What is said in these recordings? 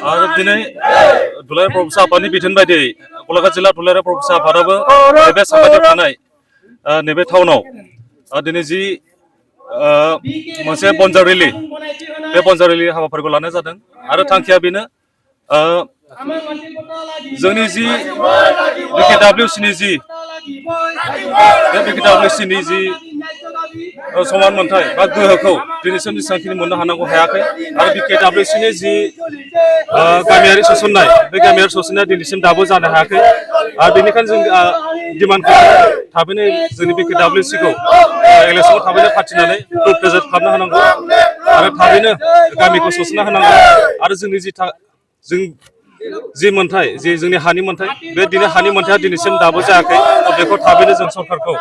आरो दिनै दुलाराय बर' फिसा आफादनि बिथोन बायदियै गलाघाट जिल्ला दुलाराय बर' फिसा आफादाबो नैबे साखाथियाव थानाय नैबे टाउनाव दिनै जि मोनसे बनजार रेलि बे बनजार रेलि हाबाफारिखौ लानाय जादों आरो थांखिया बेनो जोंनि जि बिकेडब्लिउसिनि जि बे बिकेडब्लिउसिनि जि समान मोनथाय बा गोहोखौ दिनैसिम जेसेबांखिनि मोननो हानांगौ हायाखै आरो बिकेडब्लिउसिनि जि गामियारि सोसननाय बे गामियारि सोसननाया दिनैसिम दाबो जानो हायाखै आरो बेनिखायनो जों डिमान्ड खालामो थाबैनो जोंनि बिकेडब्लिउसिखौ इलेक्सनाव थाबैनो फाथिनानै प्रेजेन्ट खालामनो होनांगौ आरो थाबैनो गामिखौ सोसनना होनांगौ आरो जोंनि जों जि मोनथाय जि जोंनि हानि मोनथाय बे दिनै हानि मोनथाया दिनैसिम दाबो जायाखै बेखौ थाबैनो जों सरकारखौ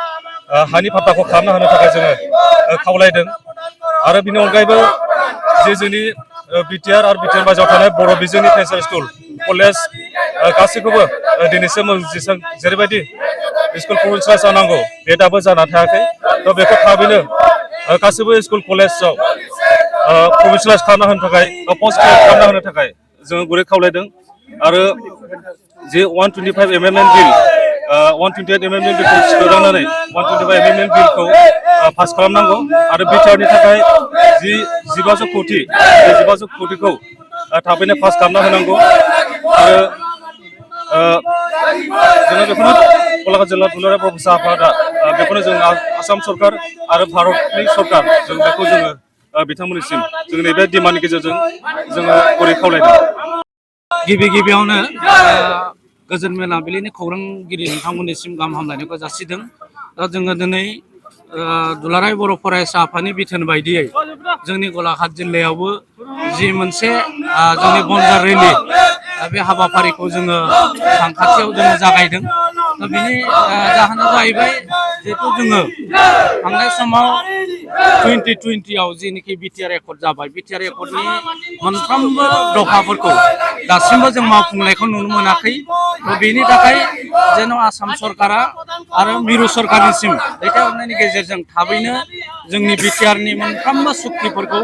हानि फाट्टाखौ खालामना होनो थाखाय जोङो खावलायदों आरो बिनि अनगायैबो जे जोंनि बिटिआर आरो बिटिआर बायजोआव थानाय बर' बिजोंनि नेशनेल स्कुल कलेज गासैखौबो दिनैसिम जेरैबायदि स्कुल प्रभिन्सियेलाइज जानांगौ बे दाबो जानानै थायाखै थ' बेखौ थाबैनो गासैबो स्कुल कलेजाव प्रभिन्सियेलाइज खालामना होनो थाखाय बा पस्ट ग्रेड खालामना होनो थाखाय जोङो गुरै खावलायदों आरो जे 125 एमेन्डमेन्ट बिल 128 एमेन्डमेन्ट बिलखौ सोदांनानै 125 एमेन्डमेन्ट बिलखौ पास खालामनांगौ आरो बिटिआरनि थाखाय जि 1500 कोटि बे 1500 कोटिखौ थाबैनो पास खालामना होनांगौ आरो जोङो बेखौनो गलाघाट जिल्ला दुलाराय बर' फिसा आफादा बेखौनो जों आसाम सरकार आरो भारतनि सरकार जों बेखौ जोङो बिथांमोननिसिम जों नैबे डिमान्डनि गेजेरजों जोङो गुरै खावलायदों गिबियावनो गोजोन मोनाबिलिनि खौरांगिरि नोंथांमोननिसिम गाहाम हामलायनायखौ जासिदों दा जोङो दिनै दुलाराय बर' फरायसा आफादनि बिथोन बायदियै जोंनि गलाघाट जिल्लायावबो जि मोनसे जोंनि बनजार रेलि बे हाबाफारिखौ जोङो सानखाथियाव जोङो जागायदों दा बिनि जाहोना जाहैबाय जिहेथु जोङो थांनाय समाव 2020आव जेनोखि बिटिआर एकर्ड जाबाय बिटिआर एकर्डनि मोनफ्रोमबो दफाफोरखौ दासिमबो जों मावफुंनायखौ नुनो मोनाखै बेनि थाखाय जेन' आसाम सरकारा आरो मिरु सरकारनिसिम दैथायहरनायनि गेजेरजों थाबैनो जोंनि बिटिआरनि मोनफ्रोमबो सुक्तिफोरखौ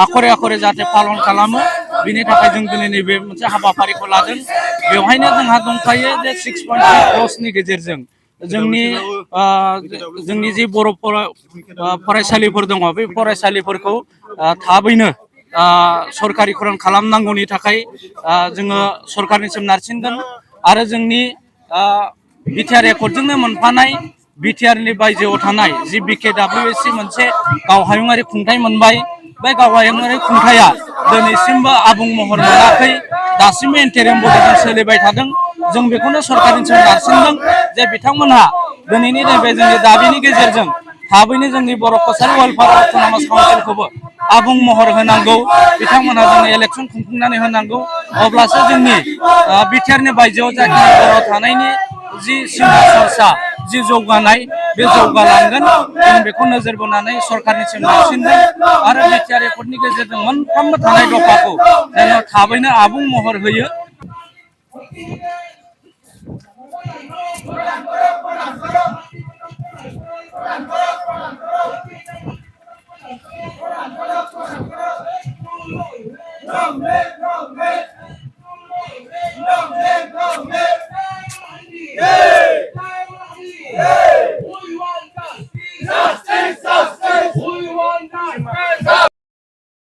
आखरे जाहाथे पालन खालामो बिनि थाखाय जों दिनै नैबे मोनसे हाबाफारिखौ लादों बेवहायनो जोंहा दंखायो जे 6.3 क्र'र्सनि गेजेरजों जोंनि जि बर' फरायसालिफोर दङ बे फरायसालिफोरखौ थाबैनो सरकारिकरन खालामनांगौनि थाखाय जोङो सरकारनिसिम नारसिनगोन आरो जोंनि बिटिआर एकर्डजोंनो मोनफानाय बिटिआरनि बायजोआव थानाय जि बिकेडब्लिउएसि मोनसे गावहायुङारि खुंथाइ मोनबाय बे गावहायुङारि खुंथाया दिनैसिमबो आबुं महर मोनाखै दासिमबो इन्टारिम बर्डजों सोलिबाय थादों जों बेखौनो सरकारनिसिम नारसिनदों जे बिथांमोनहा दिनैनि नैबे जोंनि दाबिनि गेजेरजों थाबैनो जोंनि बर' कसारि वेलफेयार अट'नमास काउन्सिलखौबो आबुं महर होनांगौ बिथांमोनहा जोंनो इलेक्सन खुंफुंनानै होनांगौ अब्लासो जोंनि बिटिआरनि बायजोआव जाखिनि बर' थानायनि जि सिमा सरसा जि जौगानाय बे जौगालांगोन जों बेखौ नोजोर बोनानै सरकारनिसिम नारसिनदों आरो बिटिआर एकर्डनि गेजेरजों मोनफ्रोमबो थानाय दफाखौ जेन' थाबैनो आबुं महर होयो Justice! We want justice! We want justice!